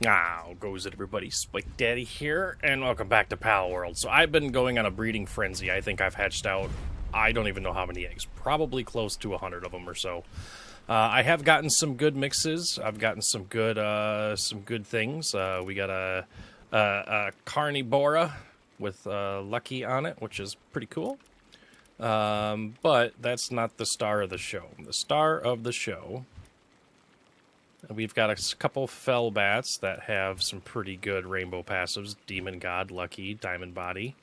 How goes it, everybody? Spike Daddy here, and welcome back to PalWorld. So I've been going on a breeding frenzy. I think I've hatched out, I don't even know how many eggs, probably close to 100 of them or so. I have gotten some good mixes. I've gotten some good things. We got a carnivora with Lucky on it, which is pretty cool. But that's not the star of the show. The star of the show, we've got a couple fell bats that have some pretty good rainbow passives. Demon God, Lucky, Diamond Body.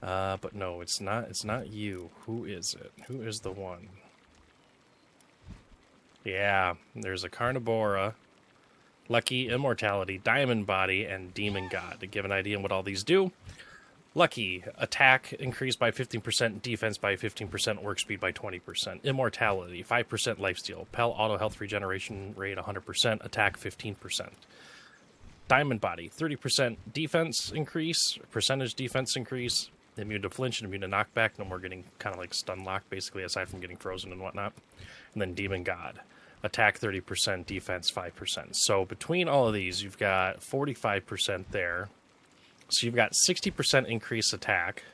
But no, it's not. It's not you. Who is it? Who is the one? Yeah, there's a Carnivora, Lucky, Immortality, Diamond Body, and Demon God. To give an idea on what all these do, Lucky, attack increased by 15%, defense by 15%, work speed by 20%. Immortality, 5% lifesteal. Pal auto health regeneration rate 100%, attack 15%. Diamond Body, 30% defense increase, percentage defense increase, immune to flinch and immune to knockback. No more getting kind of like stun locked, basically, aside from getting frozen and whatnot. And then Demon God, attack 30%, defense 5%. So between all of these, you've got 45% there. So you've got 60% increase attack,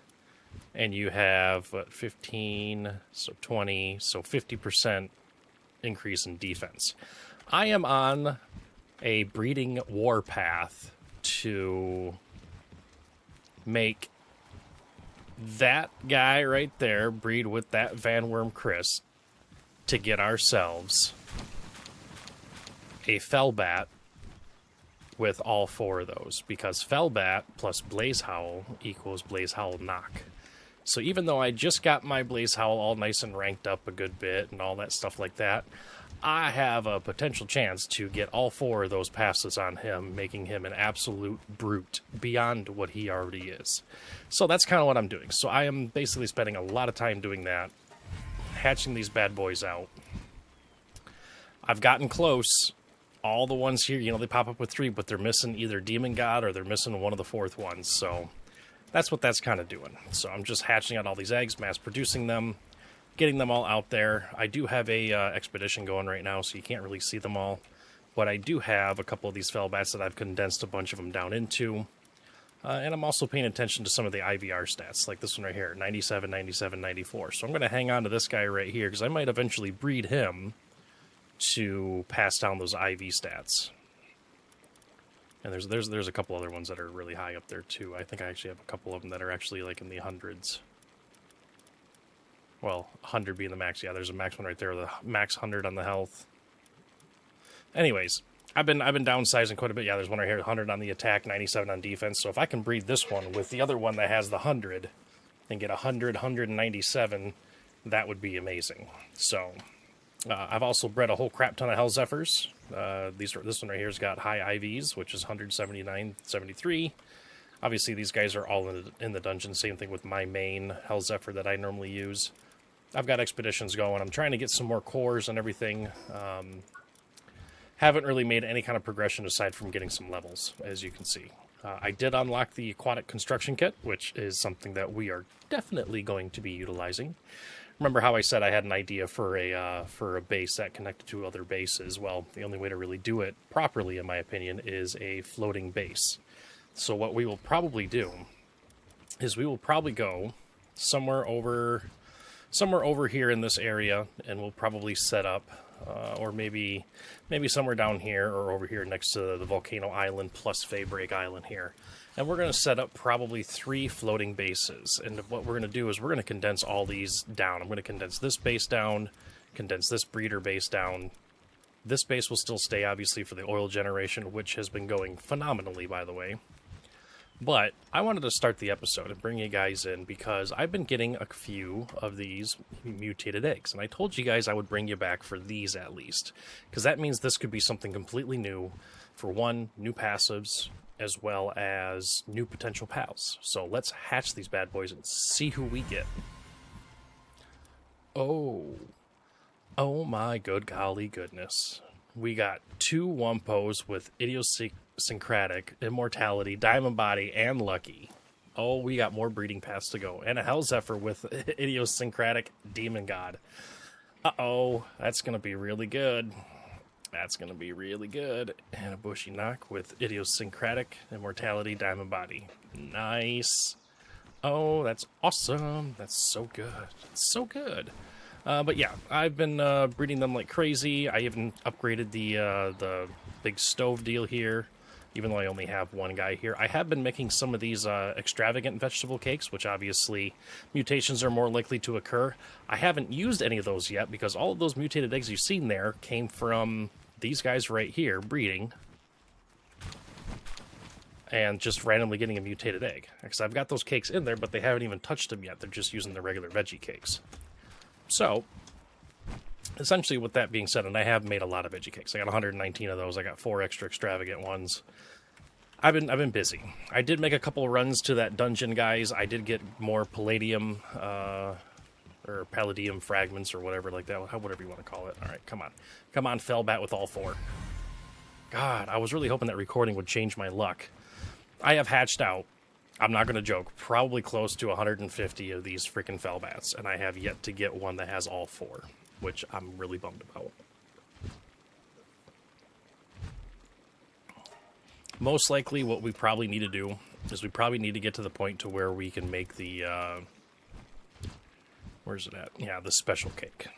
and you have 15, so 20, so 50% increase in defense. I am on a breeding warpath to make that guy right there breed with that Van Worm Chris to get ourselves a Fellbat with all four of those, because Fellbat plus Blaze Howl equals Blaze Howl knock. So even though I just got my Blaze Howl all nice and ranked up a good bit and all that stuff like that, I have a potential chance to get all four of those passes on him, making him an absolute brute beyond what he already is. So that's kind of what I'm doing. So I am basically spending a lot of time doing that, hatching these bad boys out. I've gotten close. All the ones here, you know, they pop up with 3, but they're missing either Demon God or they're missing one of the 4th ones. So that's what that's kind of doing. So I'm just hatching out all these eggs, mass producing them, getting them all out there. I do have a expedition going right now, so you can't really see them all. But I do have a couple of these Fellbats that I've condensed a bunch of them down into. And I'm also paying attention to some of the IVR stats, like this one right here, 97, 97, 94. So I'm going to hang on to this guy right here, because I might eventually breed him to pass down those IV stats. And there's a couple other ones that are really high up there too. I think I actually have a couple of them that are actually like in the hundreds. Well, 100 being the max. Yeah, there's a max one right there, the max 100 on the health. Anyways, I've been downsizing quite a bit. Yeah, there's one right here, 100 on the attack, 97 on defense. So if I can breed this one with the other one that has the 100 and get 100, 197, that would be amazing. So I've also bred a whole crap ton of Hell Zephyrs. This one right here's got high IVs, which is 179, 73. Obviously, these guys are all in the dungeon. Same thing with my main Hell Zephyr that I normally use. I've got expeditions going. I'm trying to get some more cores and everything. Haven't really made any kind of progression aside from getting some levels, as you can see. I did unlock the aquatic construction kit, which is something that we are definitely going to be utilizing. Remember how I said I had an idea for a base that connected to other bases? Well, the only way to really do it properly, in my opinion, is a floating base. So what we will probably do is we will probably go somewhere over here in this area, and we'll probably set up, or maybe somewhere down here or over here next to the Volcano Island plus Faybreak Island here. And we're going to set up probably 3 floating bases. And what we're going to do is we're going to condense all these down. I'm going to condense this base down, condense this breeder base down. This base will still stay, obviously, for the oil generation, which has been going phenomenally, by the way. But I wanted to start the episode and bring you guys in because I've been getting a few of these mutated eggs. And I told you guys I would bring you back for these at least. Because that means this could be something completely new. For one, new passives, as well as new potential pals. So let's hatch these bad boys and see who we get. Oh my good golly goodness. We got 2 Wumpos with idiosyncratic, immortality, diamond body, and lucky. Oh, we got more breeding paths to go. And a Hell Zephyr with idiosyncratic demon god. Uh-oh, that's going to be really good. That's going to be really good. And a bushy knock with idiosyncratic immortality diamond body. Nice. Oh, that's awesome. That's so good. It's so good. But yeah, I've been breeding them like crazy. I even upgraded the big stove deal here, even though I only have one guy here. I have been making some of these extravagant vegetable cakes, which obviously mutations are more likely to occur. I haven't used any of those yet because all of those mutated eggs you've seen there came from these guys right here breeding and just randomly getting a mutated egg. Because I've got those cakes in there, but they haven't even touched them yet. They're just using the regular veggie cakes. So, essentially with that being said, and I have made a lot of veggie cakes. I got 119 of those. I got 4 extra extravagant ones. I've been busy. I did make a couple runs to that dungeon, guys. I did get more palladium, or palladium fragments or whatever like that. Whatever you want to call it. All right, come on. Come on, Fellbat with all 4. God, I was really hoping that recording would change my luck. I have hatched out, I'm not going to joke, probably close to 150 of these freaking Fellbats, and I have yet to get one that has all 4, which I'm really bummed about. Most likely what we probably need to do is we probably need to get to the point to where we can make the, where's it at? Yeah, the special cake.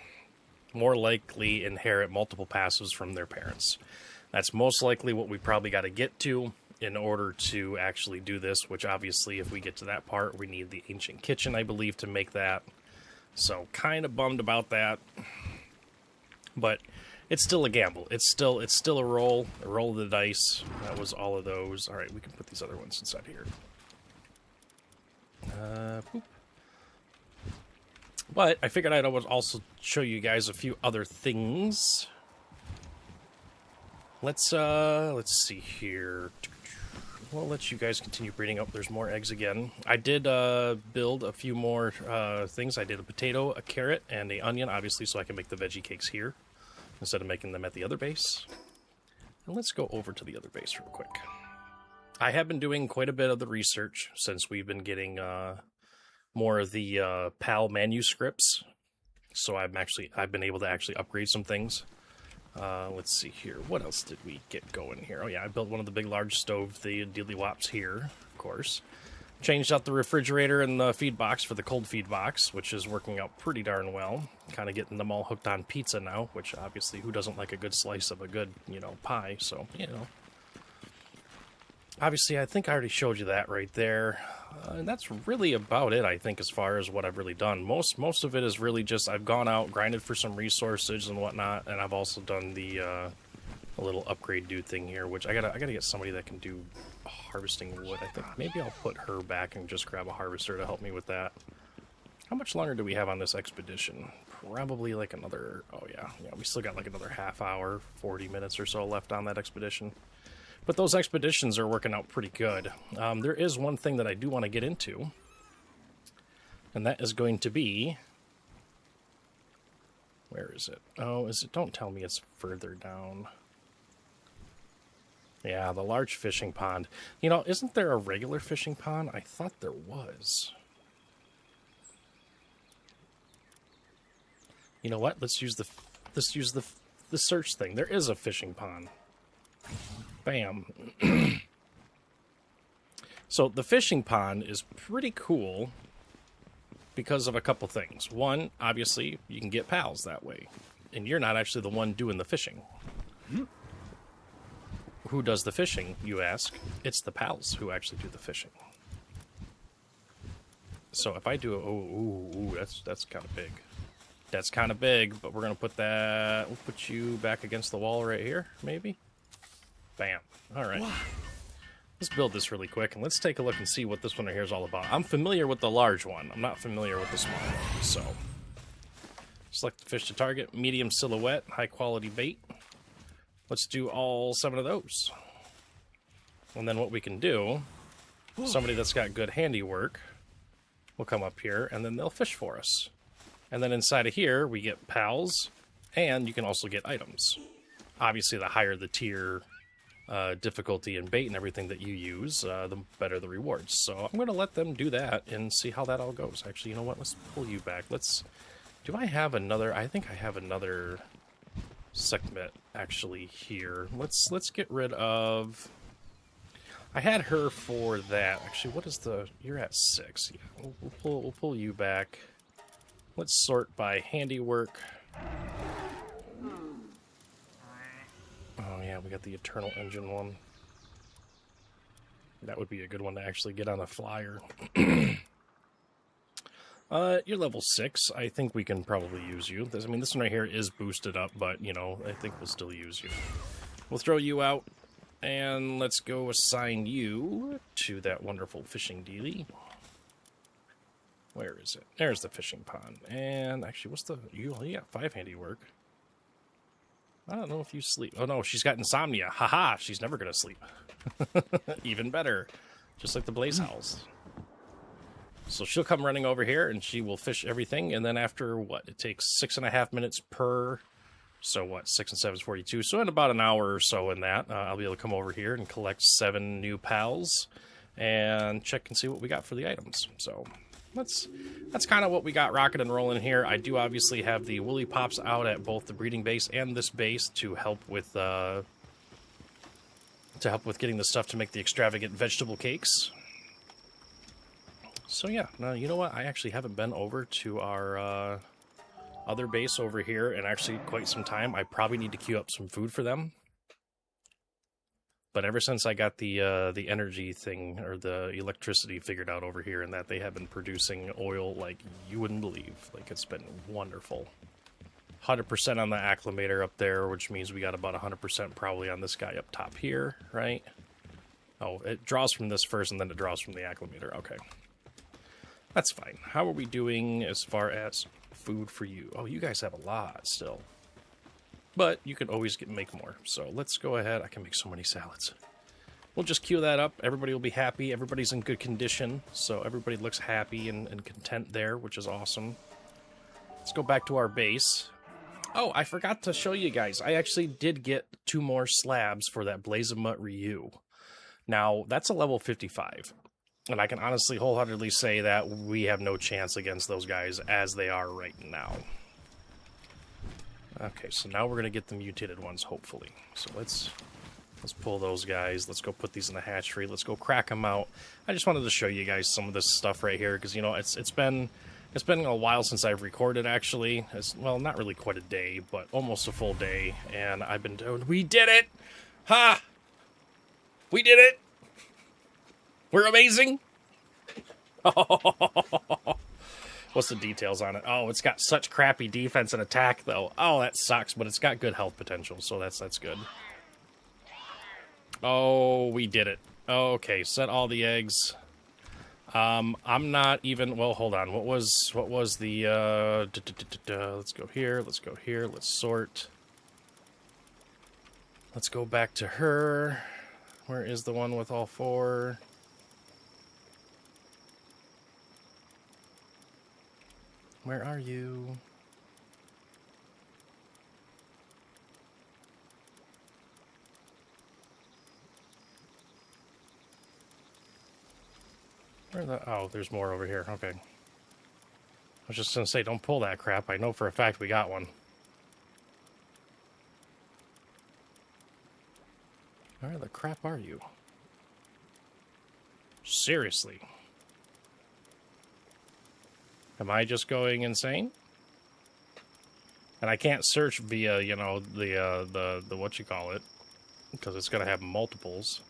More likely inherit multiple passives from their parents. That's most likely what we probably got to get to in order to actually do this, which obviously if we get to that part, we need the ancient kitchen, I believe, to make that. So kind of bummed about that. But it's still a gamble. It's still a roll of the dice. That was all of those. All right, we can put these other ones inside here. Boop. But I figured I'd also show you guys a few other things. Let's see here. We'll let you guys continue breeding up. There's more eggs again. I did build a few more things. I did a potato, a carrot, and an onion, obviously, so I can make the veggie cakes here instead of making them at the other base. And let's go over to the other base real quick. I have been doing quite a bit of the research since we've been getting more of the PAL manuscripts. So I've been able to actually upgrade some things. Let's see here. What else did we get going here? Oh yeah, I built one of the big large stove, the Dealy Wops here, of course. Changed out the refrigerator and the feed box for the cold feed box, which is working out pretty darn well. Kind of getting them all hooked on pizza now, which obviously who doesn't like a good slice of a good, pie, so, Obviously, I think I already showed you that right there. And that's really about it, I think, as far as what I've really done. Most of it is really just I've gone out, grinded for some resources and whatnot, and I've also done the a little upgrade dude thing here, which I gotta get somebody that can do harvesting wood. I think maybe I'll put her back and just grab a harvester to help me with that. How much longer do we have on this expedition? Probably like another, we still got like another half hour, 40 minutes or so left on that expedition. But those expeditions are working out pretty good. There is one thing that I do want to get into, and that is going to be... Where is it? Oh, is it? Don't tell me it's further down. Yeah, the large fishing pond. Isn't there a regular fishing pond? I thought there was. You know what? Let's use the search thing. There is a fishing pond. Bam. So the fishing pond is pretty cool because of a couple things. One, obviously, you can get pals that way. And you're not actually the one doing the fishing. Who does the fishing, you ask? It's the pals who actually do the fishing. So if I do that's kind of big. That's kind of big, but we're going to we'll put you back against the wall right here, maybe? Bam. All right. Wow. Let's build this really quick, and let's take a look and see what this one right here is all about. I'm familiar with the large one. I'm not familiar with the small one, so. Select the fish to target, medium silhouette, high quality bait. Let's do all 7 of those. And then what we can do, somebody that's got good handiwork will come up here, and then they'll fish for us. And then inside of here, we get pals, and you can also get items. Obviously, the higher the tier difficulty and bait and everything that you use, the better the rewards. So I'm going to let them do that and see how that all goes. Actually, you know what? Let's pull you back. Do I have another? I think I have another segment actually here. Let's get rid of. I had her for that. Actually, what is the? You're at 6. Yeah, we'll pull you back. Let's sort by handiwork. Oh yeah, we got the Eternal Engine one. That would be a good one to actually get on a flyer. You're level 6. I think we can probably use you. I mean, this one right here is boosted up, but, you know, I think we'll still use you. We'll throw you out, and let's go assign you to that wonderful fishing dealie. Where is it? There's the fishing pond. And actually, what's the... You got 5 handiwork. I don't know if you sleep. Oh, no, she's got insomnia. Haha, she's never going to sleep. Even better. Just like the Blaze Howls. So she'll come running over here, and she will fish everything, and then after, what, it takes 6.5 minutes per, so what, 6 and 7 is 42, so in about an hour or so in that, I'll be able to come over here and collect 7 new pals, and check and see what we got for the items. So that's kind of what we got rocking and rolling here. I do obviously have the Woolly Pops out at both the breeding base and this base to help with getting the stuff to make the extravagant vegetable cakes. So yeah, now you know what? I actually haven't been over to our other base over here in actually quite some time. I probably need to queue up some food for them. But ever since I got the energy thing, or the electricity figured out over here, and that they have been producing oil like you wouldn't believe. Like, it's been wonderful. 100% on the acclimator up there, which means we got about 100% probably on this guy up top here, right? Oh, it draws from this first, and then it draws from the acclimator. Okay. That's fine. How are we doing as far as food for you? Oh, you guys have a lot still. But you can always make more. So let's go ahead. I can make so many salads. We'll just queue that up. Everybody will be happy. Everybody's in good condition. So everybody looks happy and content there, which is awesome. Let's go back to our base. Oh, I forgot to show you guys. I actually did get 2 more slabs for that Blaze of Mutt Ryu. Now, that's a level 55. And I can honestly wholeheartedly say that we have no chance against those guys as they are right now. Okay, so now we're going to get the mutated ones, hopefully. So let's pull those guys. Let's go put these in the hatchery. Let's go crack them out. I just wanted to show you guys some of this stuff right here because, you know, it's been a while since I've recorded, actually. Well, not really quite a day, but almost a full day. And I've been doing... We did it! Ha! We did it! We're amazing. What's the details on it? Oh, it's got such crappy defense and attack, though. Oh, that sucks, but it's got good health potential, so that's good. Oh, we did it. Okay, set all the eggs. I'm not even... Well, hold on. What was the... Let's go here. Let's go here. Let's sort. Let's go back to her. Where is the one with all 4? Where are you? Where the... Oh, there's more over here. Okay. I was just gonna say, don't pull that crap. I know for a fact we got one. Where the crap are you? Seriously. Am I just going insane? And I can't search via, you know, the whatchamacallit, because it's going to have multiples.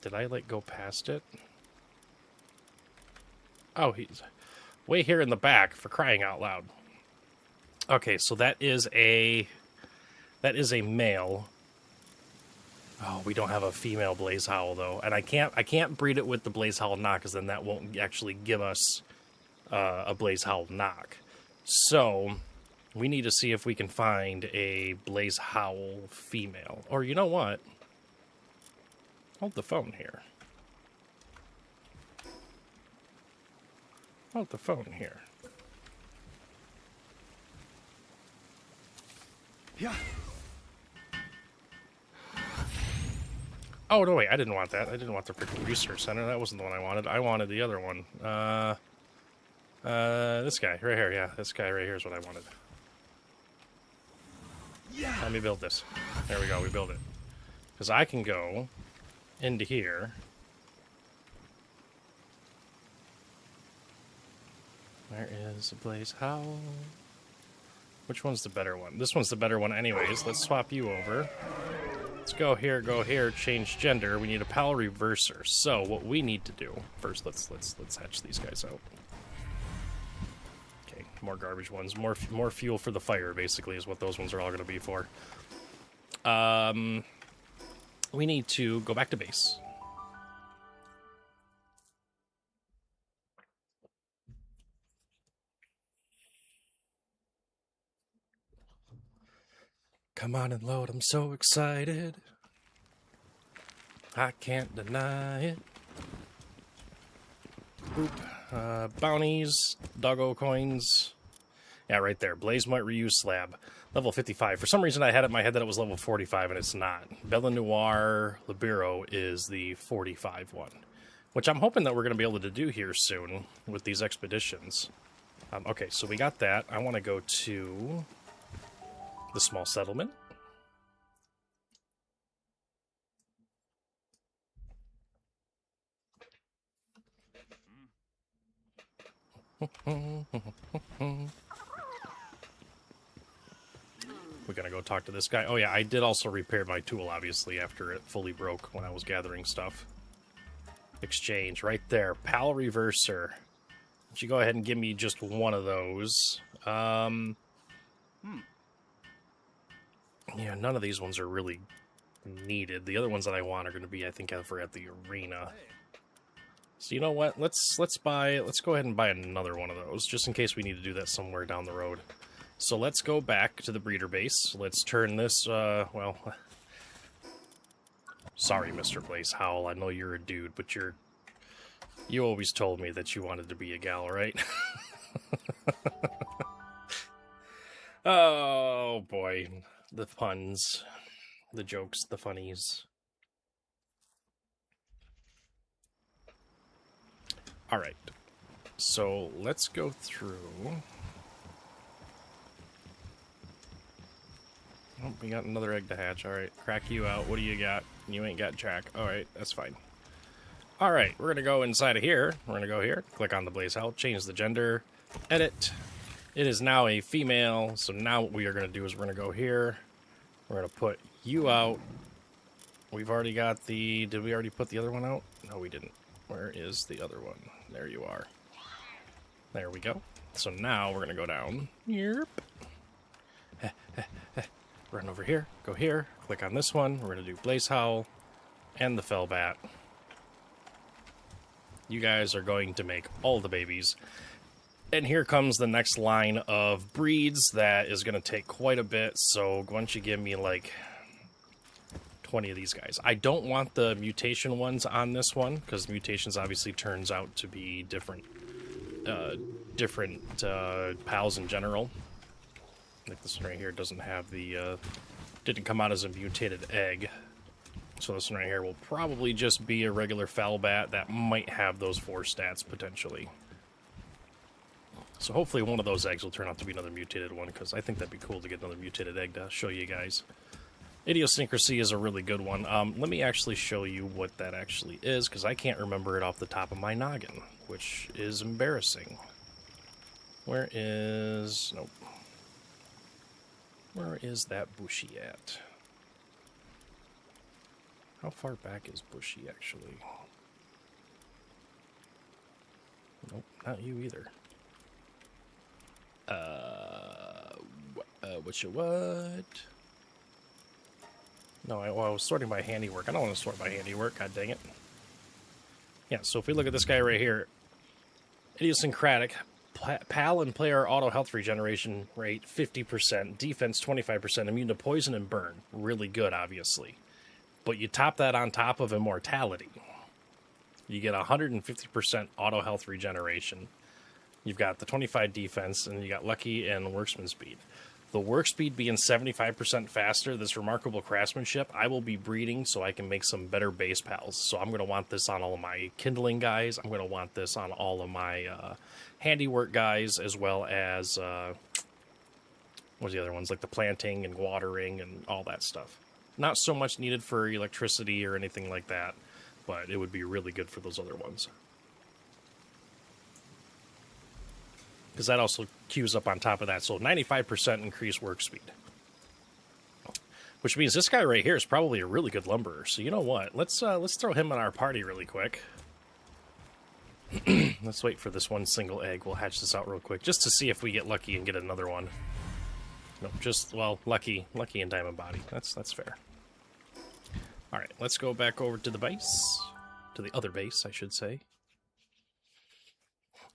Did I, like, go past it? Oh, he's way here in the back, for crying out loud. Okay, so that is a male. Oh, we don't have a female Blaze Howl, though. And I can't breed it with the Blaze Howl knock, because then that won't actually give us a Blaze Howl knock. So, we need to see if we can find a Blaze Howl female. Or, you know what? Hold the phone here. Hold the phone here. Yeah. Oh, no, wait, I didn't want that. I didn't want the freaking research center. That wasn't the one I wanted. I wanted the other one. This guy right here. Yeah, this guy right here is what I wanted. Yeah. Let me build this. There we go. We build it. Because I can go into here. Where is the Blaze Howl? Which one's the better one? This one's the better one anyways. Let's swap you over. Let's go here, change gender. We need a PAL reverser. So what we need to do first, let's hatch these guys out. Okay, more garbage ones, more fuel for the fire. Basically, is what those ones are all going to be for. We need to go back to base. Come on and load. I'm so excited. I can't deny it. Boop. Bounties, doggo coins. Yeah, right there. Blaze Might Reuse Slab. Level 55. For some reason, I had it in my head that it was level 45, and it's not. Bella Noir Libero is the 45 one, which I'm hoping that we're going to be able to do here soon with these expeditions. Okay, so we got that. I want to go to the small settlement. We're gonna go talk to this guy. Oh yeah, I did also repair my tool, obviously, after it fully broke when I was gathering stuff. Exchange, right there. PAL reverser. Would you go ahead and give me just one of those? Yeah, none of these ones are really needed. The other ones that I want are going to be, I think, over at the arena. So you know what? Let's go ahead and buy another one of those, just in case we need to do that somewhere down the road. So let's go back to the breeder base. Let's turn this, well... Sorry, Mr. Blaze Howl, I know you're a dude, but you always told me that you wanted to be a gal, right? Oh, boy. The puns. The jokes, the funnies. Alright. So, let's go through... Oh, we got another egg to hatch. Alright, crack you out. What do you got? You ain't got jack. Alright, that's fine. Alright, we're gonna go inside of here. We're gonna go here, click on the Blaze Howl, change the gender, edit. It is now a female, so now what we are gonna do is we're gonna go here. We're gonna put you out. We've already got the... Did we already put the other one out? No, we didn't. Where is the other one? There you are. There we go. So now we're gonna go down. Yep. Run over here, go here, click on this one. We're going to do Blaze Howl and the Fell Bat. You guys are going to make all the babies. And here comes the next line of breeds that is going to take quite a bit. So why don't you give me like 20 of thes guys. I don't want the mutation ones on this one because mutations obviously turns out to be different pals in general. Like this one right here doesn't have the, didn't come out as a mutated egg. So this one right here will probably just be a regular foul bat that might have those 4 stats potentially. So hopefully one of those eggs will turn out to be another mutated one because I think that'd be cool to get another mutated egg to show you guys. Idiosyncrasy is a really good one. Let me actually show you what that actually is because I can't remember it off the top of my noggin, which is embarrassing. Where is... Nope. Where is that Bushy at? How far back is Bushy, actually? Nope, not you either. What? No, I was sorting by handiwork. I don't want to sort by handiwork, god dang it. Yeah, so if we look at this guy right here, idiosyncratic, PAL and player auto health regeneration rate 50%, defense 25%, immune to poison and burn. Really good, obviously. But you top that on top of immortality. You get 150% auto health regeneration. You've got the 25 defense, and you got lucky and worksman speed. The work speed being 75% faster, this remarkable craftsmanship, I will be breeding so I can make some better base pals. So I'm going to want this on all of my kindling guys. I'm going to want this on all of my handiwork guys, as well as, what's the other ones, like the planting and watering and all that stuff. Not so much needed for electricity or anything like that, but it would be really good for those other ones. Because that also queues up on top of that. So 95% increased work speed. Which means this guy right here is probably a really good lumberer. So you know what? Let's throw him in our party really quick. Let's wait for this one single egg. We'll hatch this out real quick just to see if we get lucky and get another one. Nope, just, well, lucky in diamond body. That's fair. All right, let's go back over to the base. To the other base, I should say.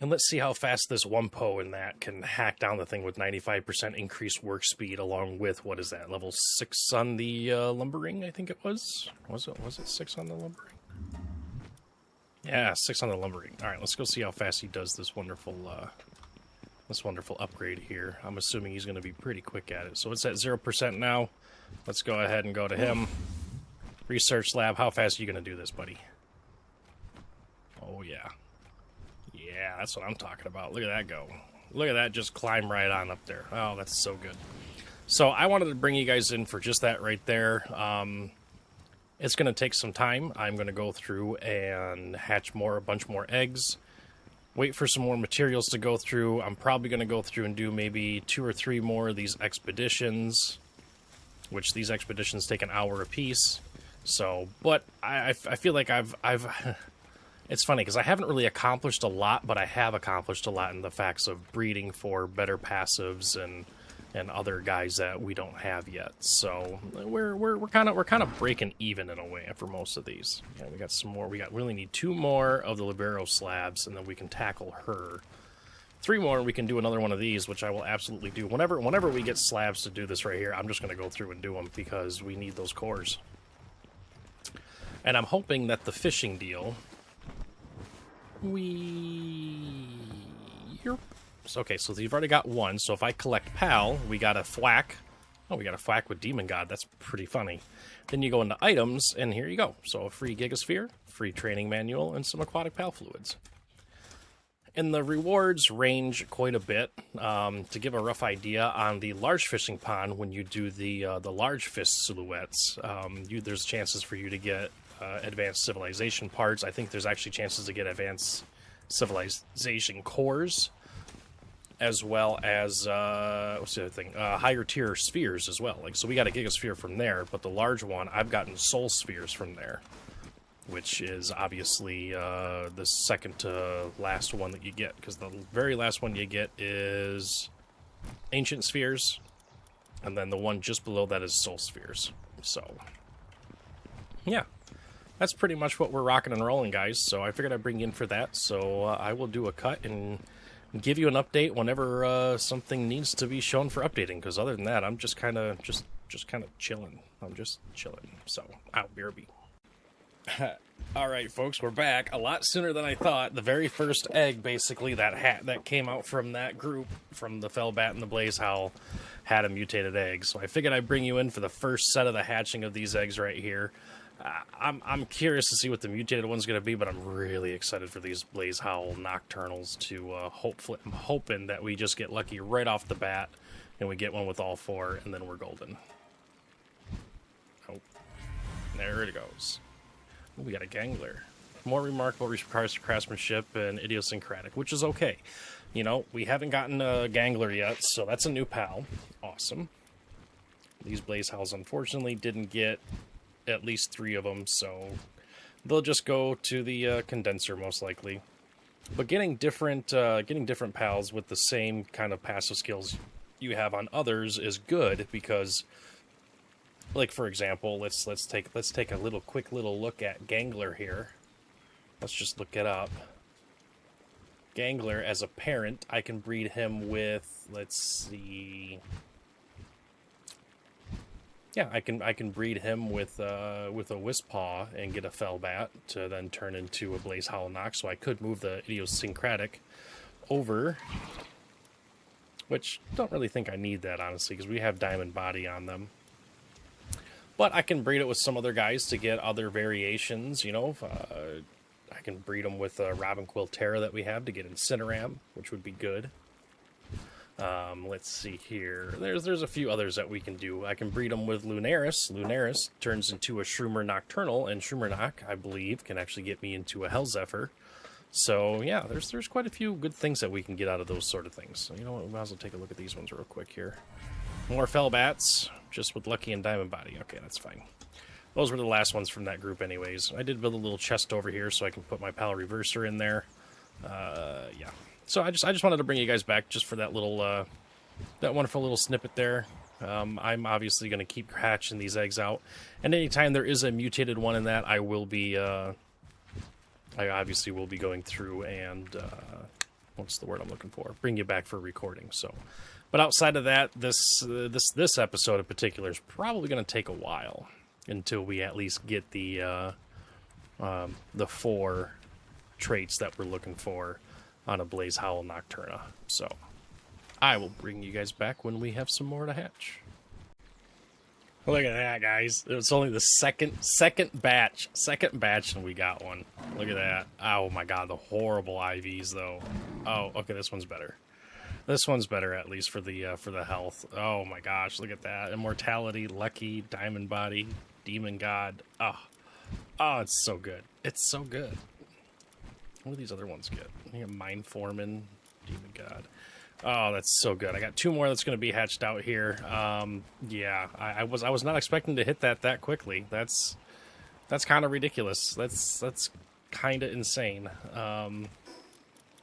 And let's see how fast this Wumpo in that can hack down the thing with 95% increased work speed, along with, what is that, level 6 on the lumbering, I think it was? Was it 6 on the lumbering? Yeah, 6 on the lumbering. All right, let's go see how fast he does this wonderful upgrade here. I'm assuming he's going to be pretty quick at it. So it's at 0% now. Let's go ahead and go to him. Research lab, how fast are you going to do this, buddy? Oh, yeah. Yeah, that's what I'm talking about. Look at that go. Look at that just climb right on up there. Oh, that's so good. So I wanted to bring you guys in for just that right there. It's going to take some time. I'm going to go through and hatch a bunch more eggs. Wait for some more materials to go through. I'm probably going to go through and do maybe 2 or 3 more of these expeditions, which these expeditions take an hour apiece. So, but I feel like I've it's funny because I haven't really accomplished a lot, but I have accomplished a lot in the facts of breeding for better passives and other guys that we don't have yet. So we're kind of breaking even in a way for most of these. Yeah, we got some more. We only need 2 more of the Libero slabs, and then we can tackle her. 3 more, and we can do another one of these, which I will absolutely do. Whenever we get slabs to do this right here, I'm just going to go through and do them because we need those cores. And I'm hoping that the fishing deal... Okay, so you've already got 1. So if I collect Pal, we got a Thwack. Oh, we got a Thwack with Demon God. That's pretty funny. Then you go into items, and here you go. So a free Gigasphere, free training manual, and some aquatic Pal fluids. And the rewards range quite a bit. To give a rough idea, on the large fishing pond, when you do the large fish silhouettes, there's chances for you to get advanced civilization parts. I think there's actually chances to get advanced civilization cores, as well as what's the other thing? Higher tier spheres as well. Like, so we got a Gigasphere from there, but the large one I've gotten soul spheres from there, which is obviously the second to last one that you get, because the very last one you get is ancient spheres, and then the one just below that is soul spheres. So yeah, that's pretty much what we're rocking and rolling, guys. So I figured I'd bring you in for that. So I will do a cut and give you an update whenever something needs to be shown for updating. Because other than that, I'm just kind of chilling. I'm just chilling. So out, BRB. All right, folks, we're back a lot sooner than I thought. The very first egg, basically, that came out from that group, from the Fellbat and the Blaze Howl, had a mutated egg. So I figured I'd bring you in for the first set of the hatching of these eggs right here. I'm curious to see what the mutated one's going to be, but I'm really excited for these Blaze Howl Nocturnals to hopefully, I'm hoping that we just get lucky right off the bat and we get one with all 4, and then we're golden. Oh, there it goes. Ooh, we got a Gangler. More remarkable, requires craftsmanship and idiosyncratic, which is okay. You know, we haven't gotten a Gangler yet, so that's a new pal. Awesome. These Blaze Howls, unfortunately, didn't get at least 3 of them, so they'll just go to the condenser most likely. But getting different pals with the same kind of passive skills you have on others is good, because, like, for example, let's take a quick little look at Gangler here. Let's just look it up. Gangler as a parent, I can breed him with, let's see. Yeah, I can breed him with a Wispaw and get a Fellbat to then turn into a Blaze Howl Nox. So I could move the idiosyncratic over which don't really think I need that, honestly, because we have diamond body on them. But I can breed it with some other guys to get other variations, you know. I can breed them with Robin Quiltera that we have to get Incineram, which would be good. Let's see here. There's a few others that we can do. I can breed them with Lunaris. Lunaris turns into a Shroomer Nocturnal, and Shroomer I believe, can actually get me into a Hell Zephyr. So, yeah, there's quite a few good things that we can get out of those sort of things. So, you know what, we might as well take a look at these ones real quick here. More Fellbats, just with Lucky and Diamond Body. Okay, that's fine. Those were the last ones from that group anyways. I did build a little chest over here so I can put my Pal Reverser in there. Yeah. So I just wanted to bring you guys back just for that little, that wonderful little snippet there. I'm obviously going to keep hatching these eggs out. And anytime there is a mutated one in that, I will be, I obviously will be going through and, what's the word I'm looking for? Bring you back for recording. So, but outside of that, this episode in particular is probably going to take a while until we at least get the 4 traits that we're looking for on a Blaze Howl Nocturna. So I will bring you guys back when we have some more to hatch. Look at that, guys. It's only the second batch and we got one. Look at that. Oh my god, the horrible IVs though. Oh, okay, this one's better. This one's better, at least for the health. Oh my gosh, look at that. Immortality, Lucky, Diamond Body, Demon God. Oh, it's so good. It's so good. What do these other ones get? You get Mind Foreman, Demon God. Oh, that's so good. I got 2 more that's going to be hatched out here. Yeah, I was not expecting to hit that quickly. That's kind of ridiculous. That's kind of insane.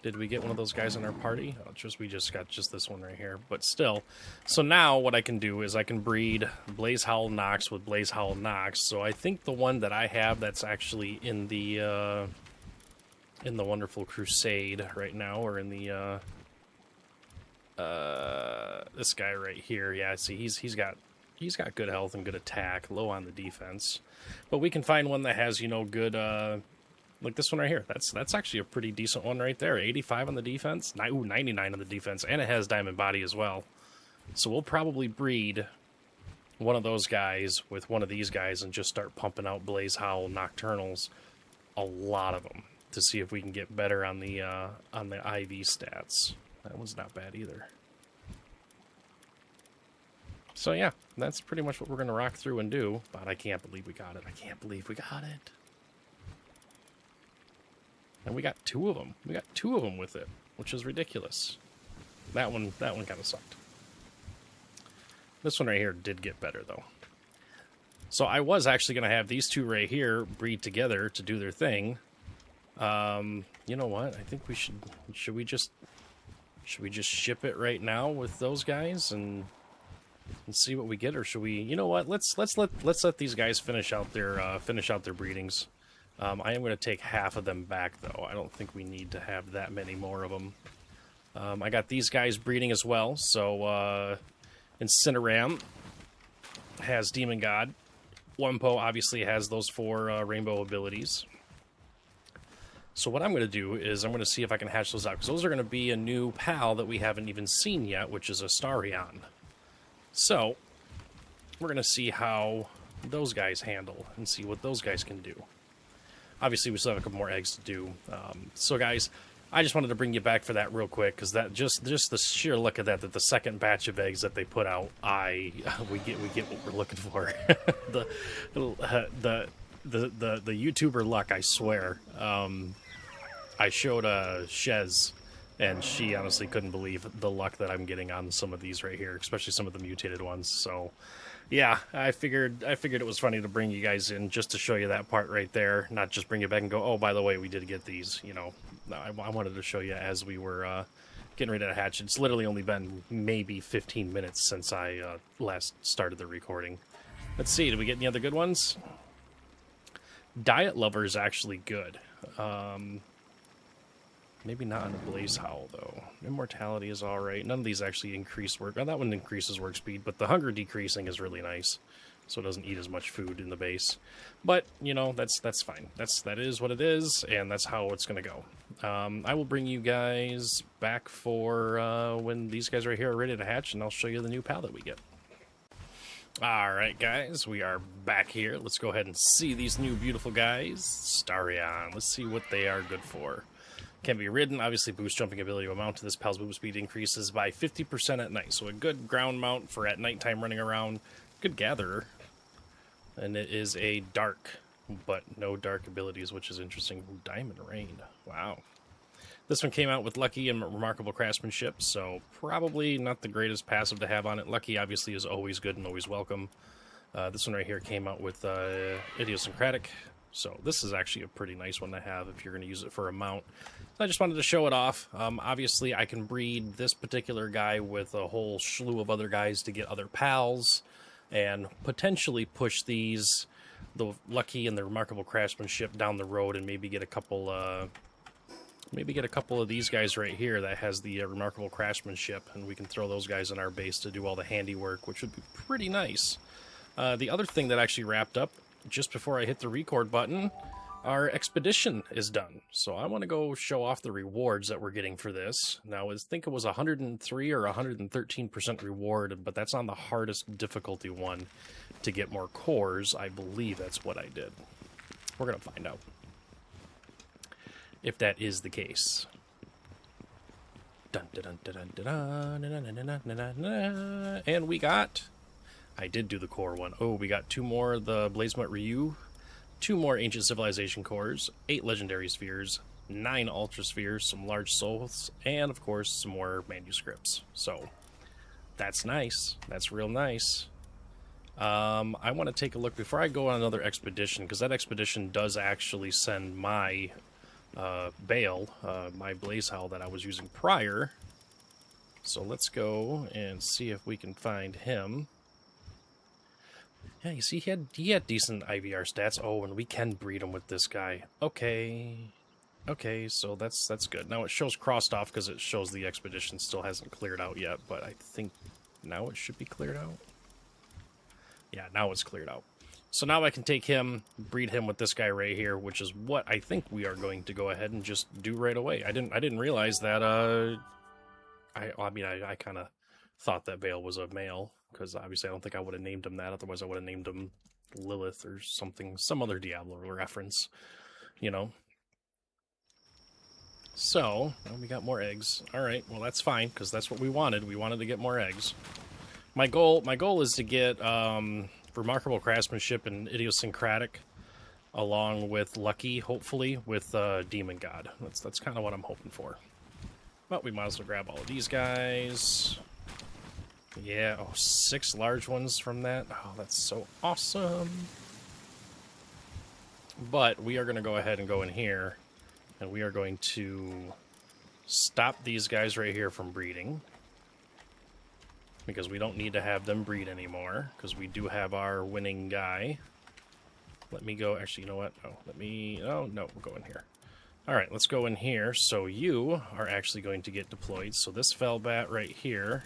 Did we get one of those guys in our party? Oh, we just got this one right here. But still, so now what I can do is I can breed Blaze Howl Nox with Blaze Howl Nox. So I think the one that I have that's actually in the Wonderful Crusade right now, or in the this guy right here. Yeah, see, he's got good health and good attack, low on the defense. But we can find one that has, you know, good like this one right here. That's actually a pretty decent one right there. 85 on the defense, 99 on the defense, and it has Diamond Body as well. So we'll probably breed one of those guys with one of these guys and just start pumping out Blaze Howl Nocturnals, a lot of them, to see if we can get better on the IV stats. That one's not bad either. So yeah, that's pretty much what we're going to rock through and do. But I can't believe we got it. I can't believe we got it. And we got 2 of them. We got 2 of them with it, which is ridiculous. That one kind of sucked. This one right here did get better, though. So I was actually going to have these 2 right here breed together to do their thing. You know what? I think we should we just ship it right now with those guys and see what we get, or should we? You know what? Let's let these guys finish out their breedings. I am going to take half of them back, though. I don't think we need to have that many more of them. I got these guys breeding as well. So Incineram has Demon God. Wumpo obviously has those 4 rainbow abilities. So what I'm going to do is I'm going to see if I can hatch those out, because those are going to be a new pal that we haven't even seen yet, which is a Starion. So we're going to see how those guys handle and see what those guys can do. Obviously, we still have a couple more eggs to do. So guys, I just wanted to bring you back for that real quick, because that just the sheer look of that the second batch of eggs that they put out, we get what we're looking for. the YouTuber luck, I swear. I showed Shez, and she honestly couldn't believe the luck that I'm getting on some of these right here, especially some of the mutated ones. So yeah, I figured it was funny to bring you guys in just to show you that part right there, not just bring you back and go, oh, by the way, we did get these. You know, I wanted to show you as we were getting ready to hatch. It's literally only been maybe 15 minutes since I last started the recording. Let's see, did we get any other good ones? Diet Lover is actually good. Maybe not on a Blaze Howl, though. Immortality is alright. None of these actually increase work. Well, that one increases work speed, but the hunger decreasing is really nice. So it doesn't eat as much food in the base. But, you know, that's fine. That is what it is, and that's how it's going to go. I will bring you guys back for when these guys right here are ready to hatch, and I'll show you the new pal that we get. Alright guys, we are back here. Let's go ahead and see these new beautiful guys. Starion, let's see what they are good for. Can be ridden, obviously boost jumping ability will mount to this pal's move speed increases by 50% at night. So a good ground mount for at nighttime running around. Good gatherer. And it is a dark, but no dark abilities, which is interesting. Ooh, Diamond Rain, wow. This one came out with Lucky and Remarkable Craftsmanship, so probably not the greatest passive to have on it. Lucky, obviously, is always good and always welcome. This one right here came out with Idiosyncratic, so this is actually a pretty nice one to have if you're going to use it for a mount. So I just wanted to show it off. Obviously, I can breed this particular guy with a whole slew of other guys to get other pals, and potentially push these, the Lucky and the Remarkable Craftsmanship, down the road, and maybe get a couple... Maybe get a couple of these guys right here that has the Remarkable Craftsmanship, and we can throw those guys in our base to do all the handiwork, which would be pretty nice. The other thing that actually wrapped up just before I hit the record button, our expedition is done. So I want to go show off the rewards that we're getting for this. Now, I think it was 103 or 113% reward, but that's on the hardest difficulty one to get more cores. I believe that's what I did. We're going to find out if that is the case. And we got... I did do the core one. Oh, we got 2 more of the Blazemut Ryu, 2 more Ancient Civilization cores, 8 Legendary Spheres, 9 Ultra Spheres, some Large Souls, and of course some more manuscripts. So, that's nice. That's real nice. I want to take a look before I go on another expedition, because that expedition does actually send my... Bale, my Blaze Howl that I was using prior. So let's go and see if we can find him. Yeah, you see, he had decent IVR stats. Oh, and we can breed him with this guy. Okay. Okay, so that's good. Now it shows crossed off because it shows the expedition still hasn't cleared out yet, but I think now it should be cleared out. Yeah, now it's cleared out. So now I can take him, breed him with this guy right here, which is what I think we are going to go ahead and just do right away. I didn't realize that, I kind of thought that Vale was a male, because obviously I don't think I would have named him that, otherwise I would have named him Lilith or something, some other Diablo reference, you know. So, well, we got more eggs. Alright, well that's fine, because that's what we wanted. We wanted to get more eggs. My goal is to get, Remarkable Craftsmanship and Idiosyncratic, along with Lucky, hopefully, with Demon God. That's kind of what I'm hoping for. But we might as well grab all of these guys. Yeah, oh, 6 large ones from that. Oh, that's so awesome. But we are going to go ahead and go in here, and we are going to stop these guys right here from breeding, because we don't need to have them breed anymore, because we do have our winning guy. Let me go, actually, you know what? Oh, no, we'll go in here. Alright, let's go in here. So you are actually going to get deployed. So this Felbat right here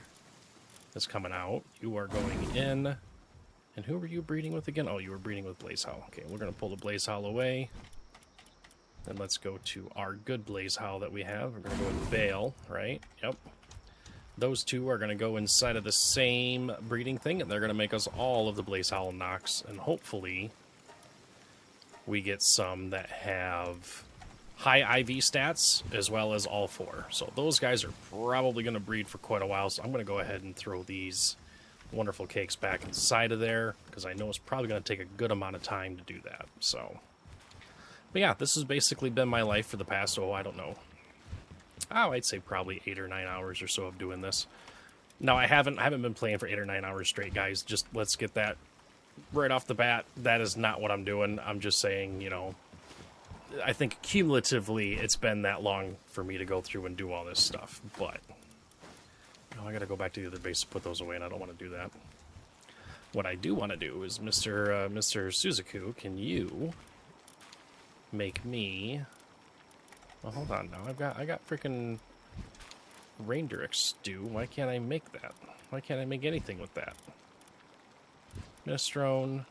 is coming out. You are going in. And who were you breeding with again? Oh, you were breeding with Blaze Howl. Okay, we're going to pull the Blaze Howl away. And let's go to our good Blaze Howl that we have. We're going to go with Bale, right? Yep. Those two are going to go inside of the same breeding thing, and they're going to make us all of the Blaze Howl Nox, and hopefully we get some that have high IV stats, as well as all 4. So those guys are probably going to breed for quite a while, so I'm going to go ahead and throw these wonderful cakes back inside of there, because I know it's probably going to take a good amount of time to do that. So, but yeah, this has basically been my life for the past, I don't know, I'd say probably 8 or 9 hours or so of doing this. No, I haven't been playing for 8 or 9 hours straight, guys. Just let's get that right off the bat. That is not what I'm doing. I'm just saying, you know, I think cumulatively it's been that long for me to go through and do all this stuff. But I gotta go back to the other base to put those away, and I don't want to do that. What I do want to do is, Mr. Suzaku, can you make me... Well, hold on now. I got freaking reindeer stew. Why can't I make that? Why can't I make anything with that? Minestrone,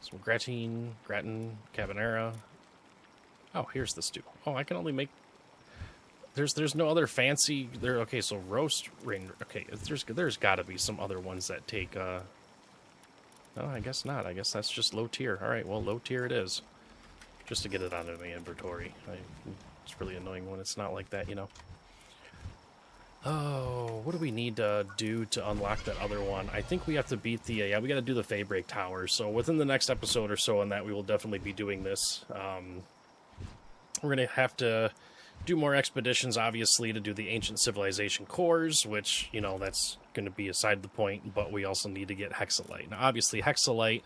some gratin, cabanera. Oh, here's the stew. Oh, I can only make There's no other fancy there. Okay, so roast rain. Okay, there's got to be some other ones that take. No, I guess not. I guess that's just low tier. All right, well, low tier it is. Just to get it out of my inventory. It's really annoying when it's not like that, you know. Oh, what do we need to do to unlock that other one? I think we have to beat the, yeah, we got to do the Faybreak Tower. So within the next episode or so on that, we will definitely be doing this. We're going to have to do more expeditions, obviously, to do the Ancient Civilization cores, which, you know, that's going to be aside the point, but we also need to get Hexalite. Now, obviously, Hexalite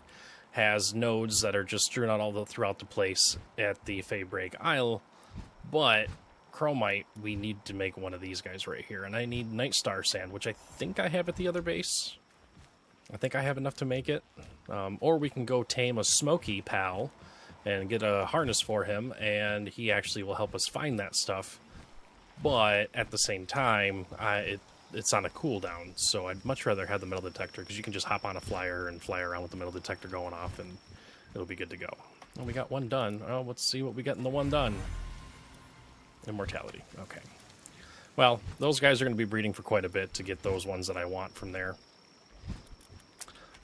has nodes that are just strewn out throughout the place at the Faybreak Isle, but Chromite, we need to make one of these guys right here, and I need Night Star Sand, which I think I have at the other base. I think I have enough to make it. Or we can go tame a Smoky Pal and get a harness for him, and he actually will help us find that stuff. But at the same time, it's on a cooldown, so I'd much rather have the metal detector, because you can just hop on a flyer and fly around with the metal detector going off, and it'll be good to go. Well, we got one done. Oh, let's see what we got in the one done. Immortality. Okay. Well, those guys are going to be breeding for quite a bit to get those ones that I want from there.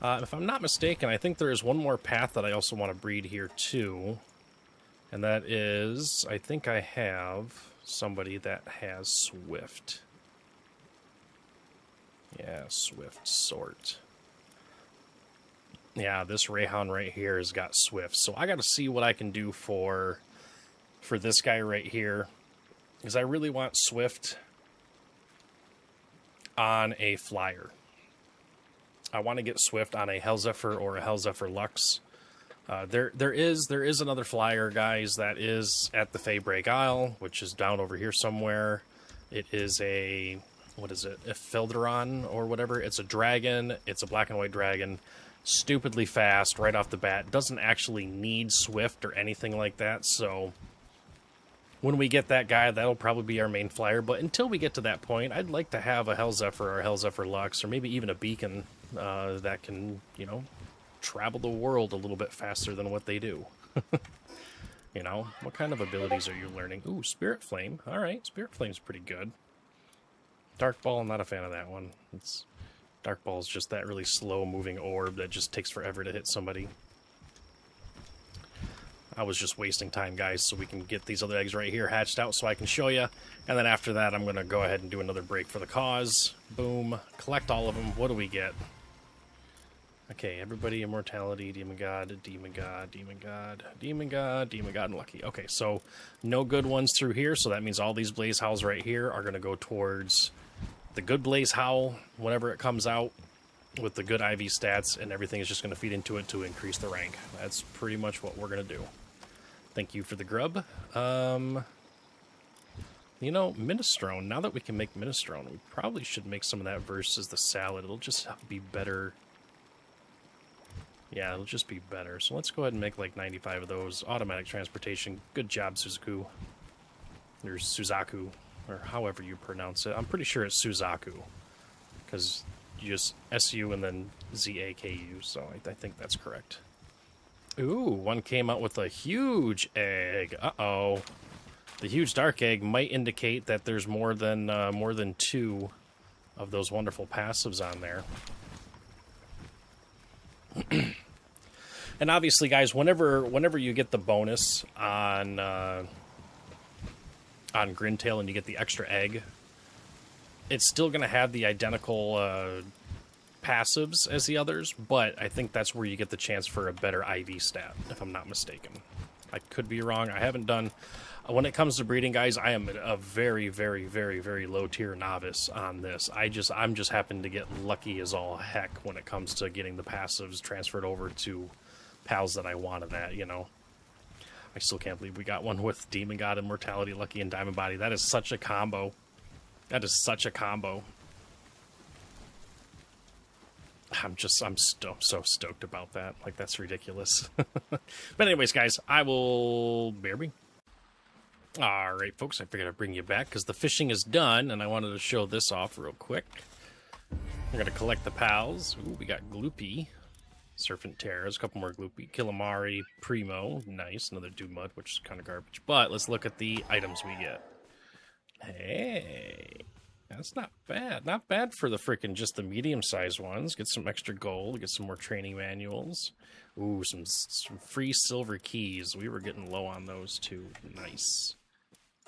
If I'm not mistaken, I think there is one more path that I also want to breed here too. And that is, I think I have somebody that has Swift. Yeah, Swift sort. Yeah, this Rayhan right here has got Swift. So I got to see what I can do for this guy right here. Because I really want Swift on a flyer. I want to get Swift on a Hellzephyr or a Hellzephyr Lux. There is another flyer, guys, that is at the Faybreak Isle, which is down over here somewhere. It is a, what is it, a Felderon or whatever. It's a dragon. It's a black and white dragon. Stupidly fast right off the bat. Doesn't actually need Swift or anything like that, so when we get that guy, that'll probably be our main flyer. But until we get to that point, I'd like to have a Hellzephyr or a Hellzephyr Lux, or maybe even a Beacon that can, you know, travel the world a little bit faster than what they do. You know, what kind of abilities are you learning? Ooh, Spirit Flame. All right, Spirit Flame's pretty good. Dark Ball, I'm not a fan of that one. Dark Ball is just that really slow-moving orb that just takes forever to hit somebody. I was just wasting time, guys, so we can get these other eggs right here hatched out so I can show you. And then after that, I'm going to go ahead and do another break for the cause. Boom. Collect all of them. What do we get? Okay, everybody, Immortality, Demon God, Demon God, Demon God, Demon God, Demon God, and Lucky. Okay, so no good ones through here, so that means all these Blaze Howls right here are going to go towards the good Blaze Howl whenever it comes out, with the good IV stats, and everything is just going to feed into it to increase the rank. That's pretty much what we're going to do. Thank you for the grub. You know, Minestrone, now that we can make Minestrone, we probably should make some of that versus the salad. It'll just be better. Yeah, it'll just be better. So let's go ahead and make like 95 of those. Automatic transportation. Good job, Suzaku. Or Suzaku, or however you pronounce it. I'm pretty sure it's Suzaku, because you just SU and then ZAKU, so I think that's correct. Ooh, one came out with a huge egg. Uh-oh. The huge dark egg might indicate that there's more than two of those wonderful passives on there. And obviously, guys, whenever you get the bonus on Grintail and you get the extra egg, it's still going to have the identical passives as the others, but I think that's where you get the chance for a better IV stat, if I'm not mistaken. I could be wrong. I haven't done... When it comes to breeding, guys, I am a very, very, very, very low-tier novice on this. I'm just happen to get lucky as all heck when it comes to getting the passives transferred over to pals that I wanted that, you know. I still can't believe we got one with Demon God, Immortality, Lucky, and Diamond Body. That is such a combo. That is such a combo. I'm so stoked about that. Like, that's ridiculous. But anyways, guys, I will... BRB. Alright, folks, I figured I'd bring you back because the fishing is done, and I wanted to show this off real quick. We're going to collect the pals. Ooh, we got Gloopy. Serpent Terrors, a couple more Gloopy. Killamari, Primo. Nice. Another Doomud, which is kind of garbage. But let's look at the items we get. Hey, that's not bad. Not bad for the freaking just the medium-sized ones. Get some extra gold. Get some more training manuals. Ooh, some free silver keys. We were getting low on those too. Nice.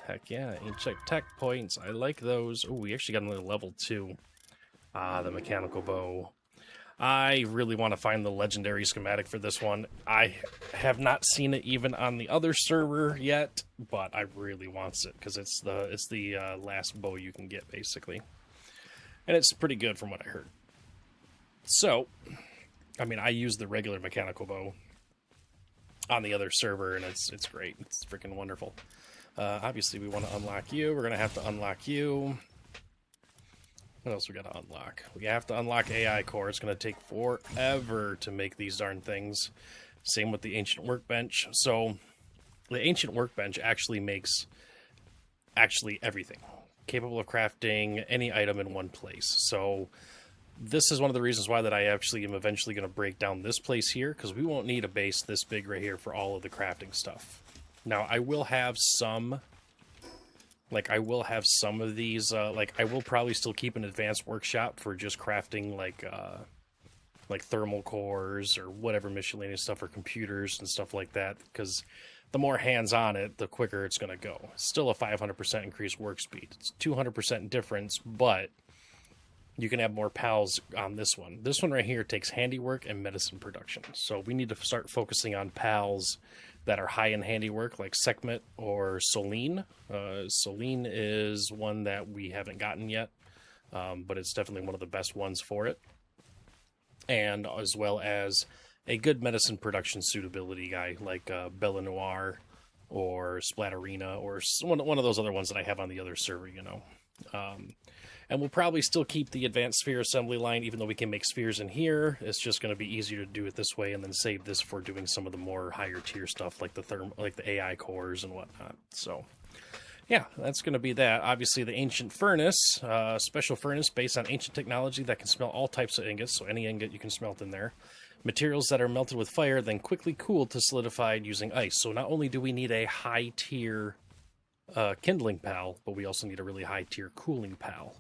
Heck yeah, ancient tech points. I like those. Oh, we actually got another level 2. Ah, the mechanical bow. I really want to find the legendary schematic for this one. I have not seen it even on the other server yet, but I really want it because it's the last bow you can get basically, and it's pretty good from what I heard. So, I mean, I use the regular mechanical bow on the other server, and it's great. It's freaking wonderful. Obviously, we want to unlock you. We're gonna have to unlock you. What else we got to unlock? We have to unlock AI core. It's going to take forever to make these darn things. Same with the ancient workbench. So the ancient workbench actually makes everything. Capable of crafting any item in one place. So this is one of the reasons why that I actually am eventually going to break down this place here, because we won't need a base this big right here for all of the crafting stuff. Now, I will have some... I will have some of these, I will probably still keep an advanced workshop for just crafting, like thermal cores or whatever miscellaneous stuff, or computers and stuff like that, because the more hands on it, the quicker it's going to go. It's still a 500% increased work speed. It's 200% difference, but you can have more pals on this one. This one right here takes handiwork and medicine production. So we need to start focusing on pals that are high in handiwork, like Sekhmet or Soline. Soline is one that we haven't gotten yet, but it's definitely one of the best ones for it. And as well as a good medicine production suitability guy, like Bella Noir or Splatterina, or one of those other ones that I have on the other server, you know. And we'll probably still keep the advanced sphere assembly line, even though we can make spheres in here. It's just going to be easier to do it this way, and then save this for doing some of the more higher tier stuff, like the AI cores and whatnot. So, yeah, that's going to be that. Obviously, the ancient furnace, special furnace based on ancient technology that can smelt all types of ingots. So any ingot you can smelt in there. Materials that are melted with fire, then quickly cooled to solidified using ice. So not only do we need a high tier kindling pal, but we also need a really high tier cooling pal.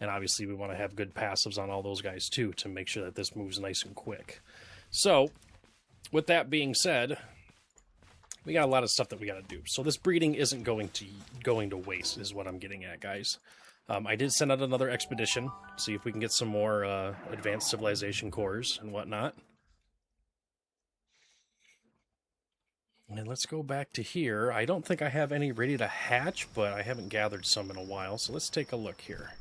And obviously we want to have good passives on all those guys too, to make sure that this moves nice and quick. So with that being said, we got a lot of stuff that we got to do. So this breeding isn't going to waste, is what I'm getting at, guys. I did send out another expedition, see if we can get some more advanced civilization cores and whatnot. And let's go back to here. I don't think I have any ready to hatch, but I haven't gathered some in a while. So let's take a look here.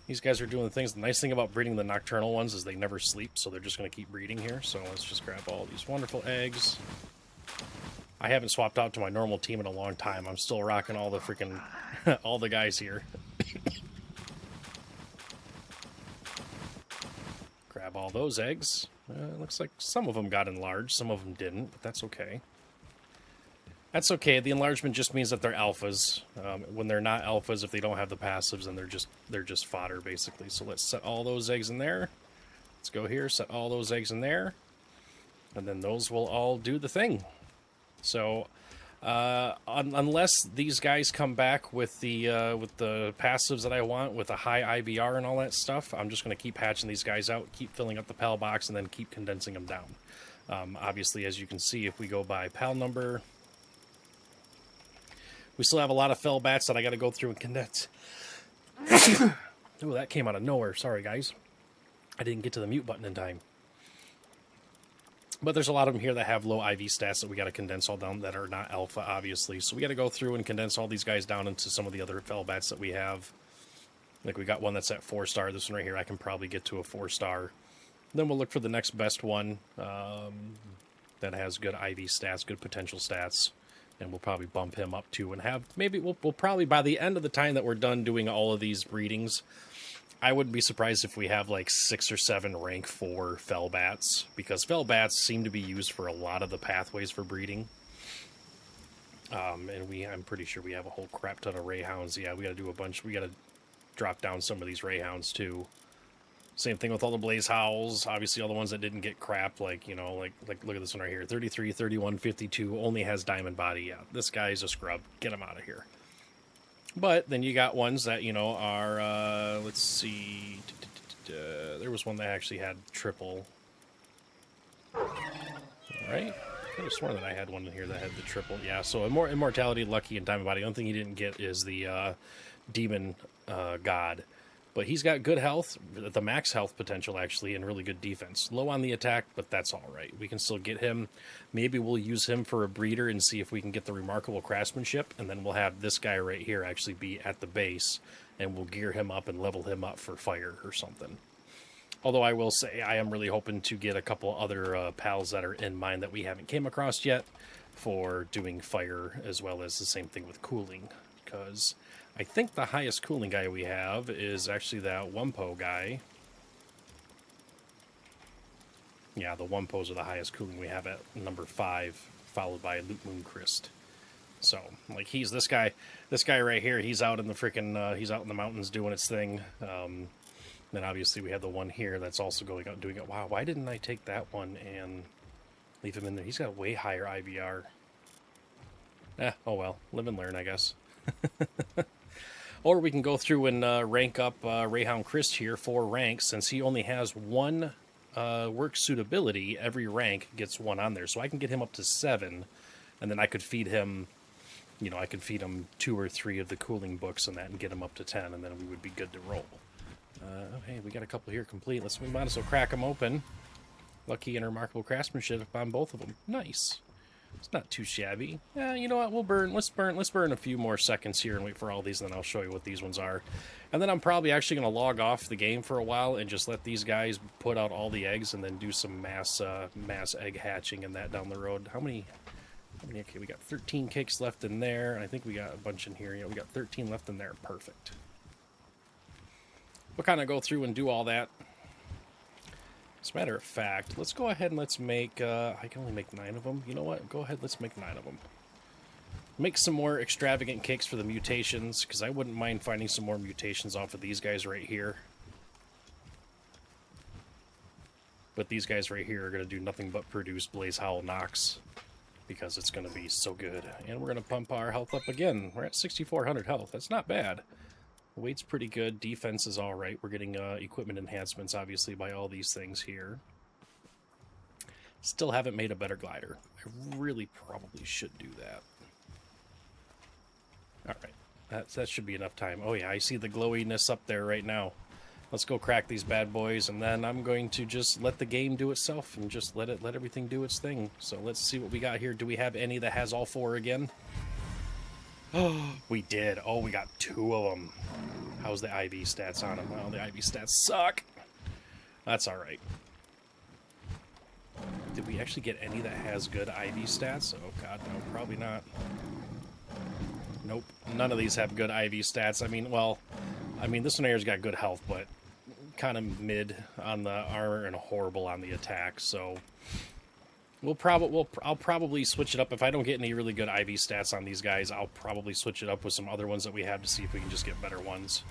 These guys are doing things. The nice thing about breeding the nocturnal ones is they never sleep, so they're just going to keep breeding here. So let's just grab all these wonderful eggs. I haven't swapped out to my normal team in a long time. I'm still rocking all the freaking... all the guys here. Grab all those eggs. Looks like some of them got enlarged, some of them didn't, but that's okay. That's okay. The enlargement just means that they're alphas. When they're not alphas, if they don't have the passives, then they're just fodder, basically. So let's set all those eggs in there. Let's go here, set all those eggs in there. And then those will all do the thing. So, unless these guys come back with the passives that I want, with a high IBR and all that stuff, I'm just going to keep hatching these guys out, keep filling up the PAL box, and then keep condensing them down. Obviously, as you can see, if we go by PAL number... We still have a lot of fell bats that I got to go through and condense. Oh, that came out of nowhere. Sorry, guys. I didn't get to the mute button in time. But there's a lot of them here that have low IV stats that we got to condense all down, that are not alpha, obviously. So we got to go through and condense all these guys down into some of the other fell bats that we have. Like we got one that's at 4-star. This one right here, I can probably get to a 4-star. Then we'll look for the next best one that has good IV stats, good potential stats. And we'll probably bump him up too, and have, maybe we'll probably, by the end of the time that we're done doing all of these breedings, I wouldn't be surprised if we have like 6 or 7 rank 4 fell bats, because fell bats seem to be used for a lot of the pathways for breeding. And I'm pretty sure we have a whole crap ton of Rayhounds. Yeah, we got to do a bunch. We got to drop down some of these Rayhounds too. Same thing with all the Blaze Howls. Obviously, all the ones that didn't get crap, like, you know, like look at this one right here. 33, 31, 52, only has Diamond Body. Yeah, this guy's a scrub. Get him out of here. But then you got ones that, you know, are, let's see, there was one that actually had triple. Right? I could have sworn that I had one in here that had the triple. Yeah, so immortality, lucky, and time of body. The only thing he didn't get is the demon god. But he's got good health, the max health potential, actually, and really good defense. Low on the attack, but that's all right. We can still get him. Maybe we'll use him for a breeder and see if we can get the remarkable craftsmanship, and then we'll have this guy right here actually be at the base, and we'll gear him up and level him up for fire or something. Although I will say I am really hoping to get a couple other pals that are in mind that we haven't came across yet for doing fire, as well as the same thing with cooling, because I think the highest cooling guy we have is actually that Wumpo guy. Yeah, the Wumpos are the highest cooling we have at number 5, followed by Loot Moon Christ. So, like, he's this guy right here. He's out in the freaking, he's out in the mountains doing its thing. Then obviously we have the one here that's also going out doing it. Wow, why didn't I take that one and leave him in there? He's got way higher IVR. Oh well, live and learn, I guess. Or we can go through and rank up Rayhound Christ here 4 ranks. Since he only has 1 work suitability, every rank gets 1 on there. So I can get him up to 7, and then I could feed him, you know, I could feed him 2 or 3 of the cooling books and that and get him up to 10, and then we would be good to roll. Hey, we got a couple here complete. Let's move on, so crack them open. Lucky and remarkable craftsmanship on both of them. Nice. It's not too shabby. Yeah, you know what? Let's burn a few more seconds here and wait for all these, and then I'll show you what these ones are. And then I'm probably actually going to log off the game for a while and just let these guys put out all the eggs, and then do some mass egg hatching and that down the road. How many? Okay, we got 13 cakes left in there, and I think we got a bunch in here. Yeah, we got 13 left in there. Perfect. We'll kind of go through and do all that. As a matter of fact, let's go ahead and let's make, I can only make 9 of them. You know what? Go ahead, let's make 9 of them. Make some more extravagant cakes for the mutations, because I wouldn't mind finding some more mutations off of these guys right here. But these guys right here are going to do nothing but produce Blaze Howl Nox, because it's going to be so good. And we're going to pump our health up again. We're at 6,400 health. That's not bad. The weight's pretty good. Defense is all right. We're getting equipment enhancements, obviously, by all these things here. Still haven't made a better glider. I really probably should do that. All right. That should be enough time. Oh, yeah, I see the glowiness up there right now. Let's go crack these bad boys, and then I'm going to just let the game do itself and just let everything do its thing. So let's see what we got here. Do we have any that has all 4 again? Oh, we did. Oh, we got 2 of them. How's the IV stats on them? Well, the IV stats suck. That's all right. Did we actually get any that has good IV stats? Oh, God, no, probably not. Nope, none of these have good IV stats. I mean, well, this one here's got good health, but kind of mid on the armor and horrible on the attack, so I'll probably switch it up. If I don't get any really good IV stats on these guys, I'll probably switch it up with some other ones that we have to see if we can just get better ones.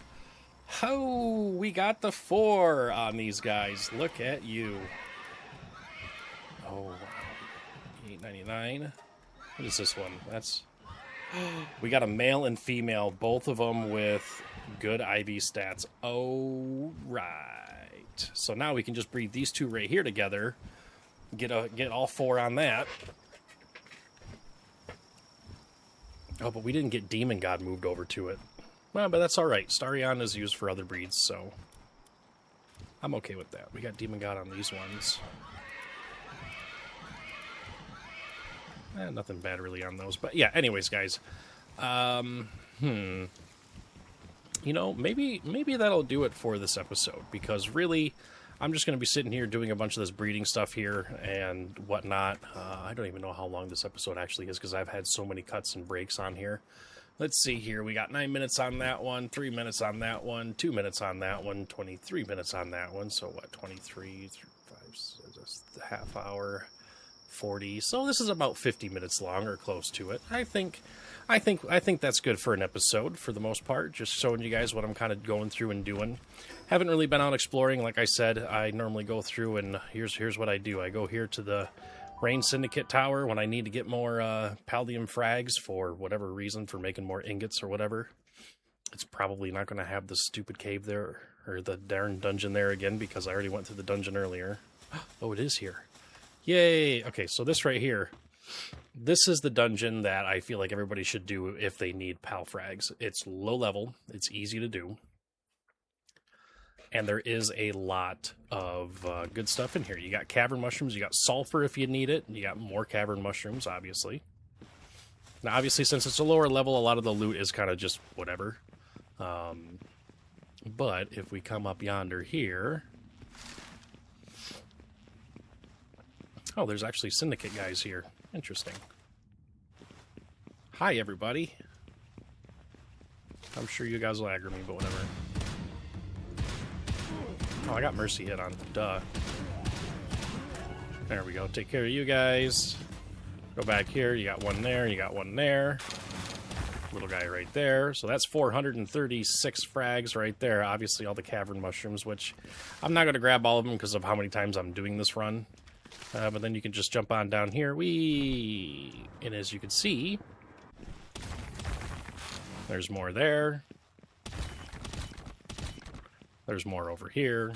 Oh, we got the 4 on these guys. Look at you. Oh, wow. $8.99. What is this one? That's... We got a male and female, both of them with good IV stats. Oh, right. So now we can just breed these 2 right here together. Get all 4 on that. Oh, but we didn't get Demon God moved over to it. Well, but that's all right. Starion is used for other breeds, so I'm okay with that. We got Demon God on these ones. Nothing bad really on those. But yeah, anyways, guys. You know, maybe that'll do it for this episode, because really, I'm just going to be sitting here doing a bunch of this breeding stuff here and whatnot. I don't even know how long this episode actually is, because I've had so many cuts and breaks on here. Let's see here. We got 9 minutes on that one, 3 minutes on that one, 2 minutes on that one, 23 minutes on that one. So what, 23, 5, just a half hour, 40. So this is about 50 minutes long or close to it. I think that's good for an episode for the most part. Just showing you guys what I'm kind of going through and doing. Haven't really been out exploring. Like I said, I normally go through and here's what I do. I go here to the Rain Syndicate Tower when I need to get more Paldium frags for whatever reason, for making more ingots or whatever. It's probably not going to have the stupid cave there, or the darn dungeon there again, because I already went through the dungeon earlier. Oh, it is here. Yay! Okay, so this right here, this is the dungeon that I feel like everybody should do if they need Pal frags. It's low level, it's easy to do, and there is a lot of good stuff in here. You got cavern mushrooms, you got sulfur if you need it, you got more cavern mushrooms, obviously. Now, obviously, since it's a lower level, a lot of the loot is kind of just whatever. But if we come up yonder here... Oh, there's actually Syndicate guys here. Interesting. Hi, everybody. I'm sure you guys will aggro me, but whatever. Oh, I got Mercy hit on. Duh. There we go. Take care of you guys. Go back here. You got one there. You got one there. Little guy right there. So that's 436 frags right there. Obviously, all the cavern mushrooms, which I'm not going to grab all of them because of how many times I'm doing this run. But then you can just jump on down here. Whee! And as you can see, there's more there. There's more over here.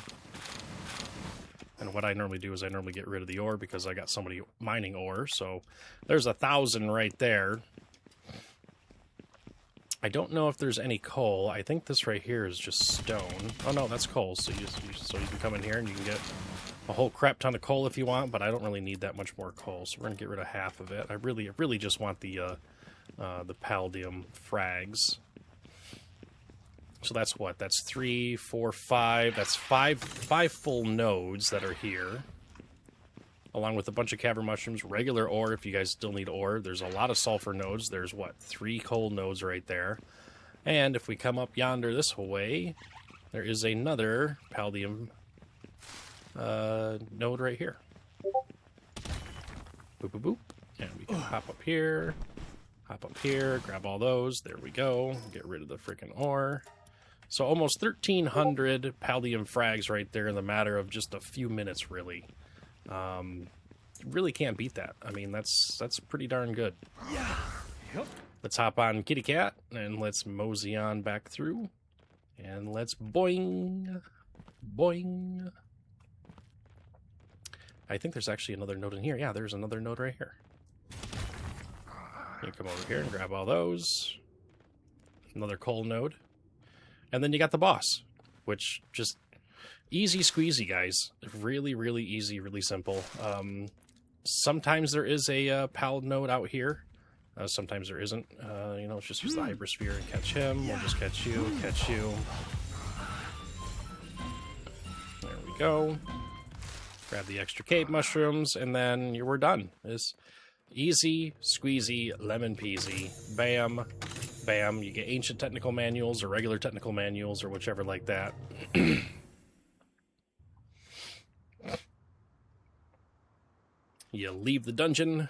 And what I normally do is I normally get rid of the ore because I got somebody mining ore. So there's 1,000 right there. I don't know if there's any coal. I think this right here is just stone. Oh no, that's coal. So you can come in here and you can get a whole crap ton of coal if you want, but I don't really need that much more coal, so we're gonna get rid of half of it. I really just want the Paldium frags. So that's what? That's 3, 4, 5. That's five full nodes that are here, along with a bunch of cavern mushrooms, regular ore if you guys still need ore. There's a lot of sulfur nodes. There's what? 3 coal nodes right there. And if we come up yonder this way, there is another Paldium node right here. Boop, boop, boop. And we can hop up here, grab all those. There we go. Get rid of the freaking ore. So almost 1,300 Paldium frags right there in the matter of just a few minutes, really. Really can't beat that. I mean, that's pretty darn good. Yeah. Yep. Let's hop on Kitty Cat, and let's mosey on back through. And let's boing, boing. I think there's actually another node in here. Yeah, there's another node right here. You come over here and grab all those. Another coal node. And then you got the boss, which just easy squeezy, guys. Really, really easy, really simple. Sometimes there is a Pal node out here. Sometimes there isn't. You know, let's just use the Hypersphere and catch him. We'll just catch you, catch you. There we go. Grab the extra cave mushrooms, and then we're done. It's easy, squeezy, lemon peasy. Bam, bam. You get ancient technical manuals or regular technical manuals or whichever like that. You leave the dungeon,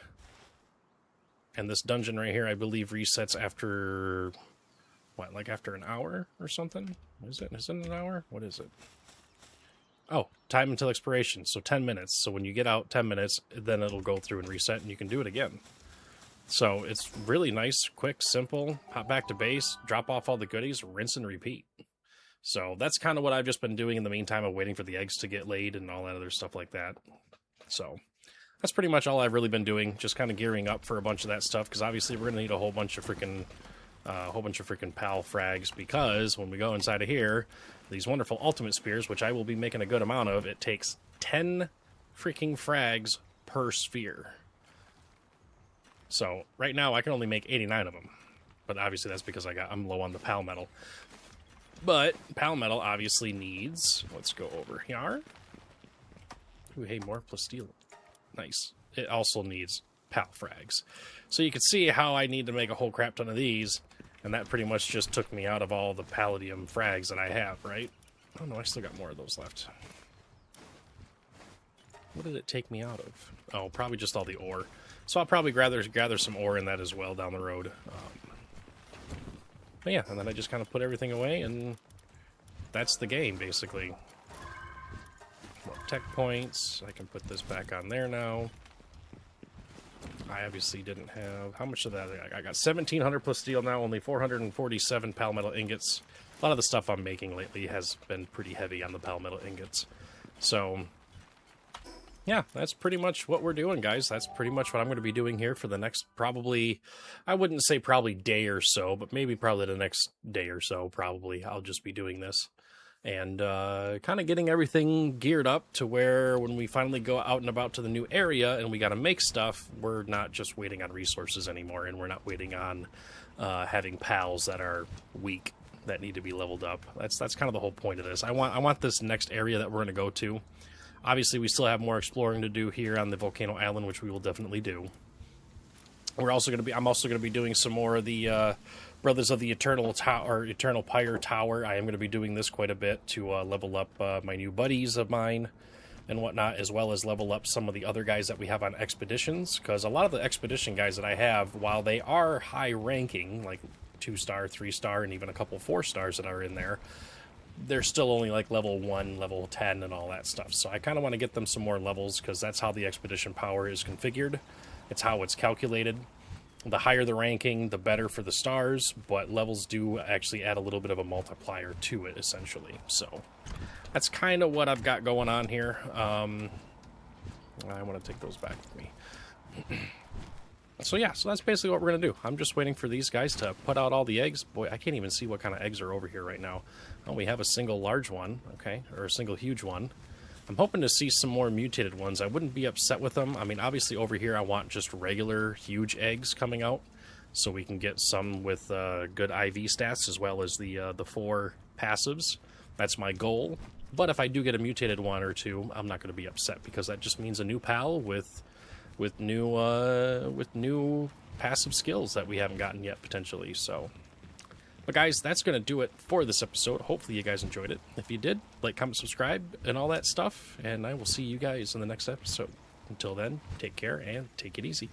and this dungeon right here, I believe, resets after, what, like after an hour or something? Is it an hour? What is it? Oh, time until expiration, so 10 minutes. So when you get out 10 minutes, then it'll go through and reset, and you can do it again. So it's really nice, quick, simple. Hop back to base, drop off all the goodies, rinse and repeat. So that's kind of what I've just been doing in the meantime of waiting for the eggs to get laid and all that other stuff like that. So that's pretty much all I've really been doing, just kind of gearing up for a bunch of that stuff, because obviously we're going to need a whole bunch of freaking Pal frags, because when we go inside of here, these wonderful ultimate spears, which I will be making a good amount of, it takes 10 freaking frags per sphere. So right now I can only make 89 of them, but obviously that's because I'm low on the Pal metal. But Pal metal obviously needs, let's go over here. Ooh, hey, more plasteel. Nice. It also needs Pal frags. So you can see how I need to make a whole crap ton of these, and that pretty much just took me out of all the Palladium frags that I have, right? Oh no, I still got more of those left. What did it take me out of? Oh, probably just all the ore. So I'll probably gather some ore in that as well down the road. But yeah, and then I just kind of put everything away, and that's the game, basically. More tech points. I can put this back on there now. I obviously didn't have... How much of that? I got 1,700 plus steel now, only 447 palmetto ingots. A lot of the stuff I'm making lately has been pretty heavy on the palmetto ingots. So, yeah, that's pretty much what we're doing, guys. That's pretty much what I'm going to be doing here for the next probably... I wouldn't say probably day or so, but maybe probably the next day or so, probably. I'll just be doing this. And kind of getting everything geared up to where when we finally go out and about to the new area and we got to make stuff, we're not just waiting on resources anymore, and we're not waiting on having pals that are weak that need to be leveled up. That's kind of the whole point of this. I want this next area that we're going to go to. Obviously, we still have more exploring to do here on the Volcano Island, which we will definitely do. I'm also going to be doing some more of the Brothers of the Eternal Pyre Tower. I am going to be doing this quite a bit to level up my new buddies of mine and whatnot, as well as level up some of the other guys that we have on expeditions. Because a lot of the expedition guys that I have, while they are high ranking, like 2-star, 3-star, and even a couple 4-stars that are in there, they're still only like level 1, level 10, and all that stuff. So I kind of want to get them some more levels, because that's how the expedition power is configured. It's how it's calculated. The higher the ranking, the better for the stars, but levels do actually add a little bit of a multiplier to it, essentially. So that's kind of what I've got going on here. I want to take those back with me. So yeah, so that's basically what we're going to do. I'm just waiting for these guys to put out all the eggs. Boy, I can't even see what kind of eggs are over here right now. Oh, we have a single large one, okay, or a single huge one. I'm hoping to see some more mutated ones. I wouldn't be upset with them. I mean, obviously over here I want just regular huge eggs coming out, so we can get some with good IV stats as well as the 4 passives. That's my goal. But if I do get a mutated one or two, I'm not going to be upset, because that just means a new pal with new passive skills that we haven't gotten yet potentially. So. But guys, that's going to do it for this episode. Hopefully you guys enjoyed it. If you did, like, comment, subscribe, and all that stuff. And I will see you guys in the next episode. Until then, take care and take it easy.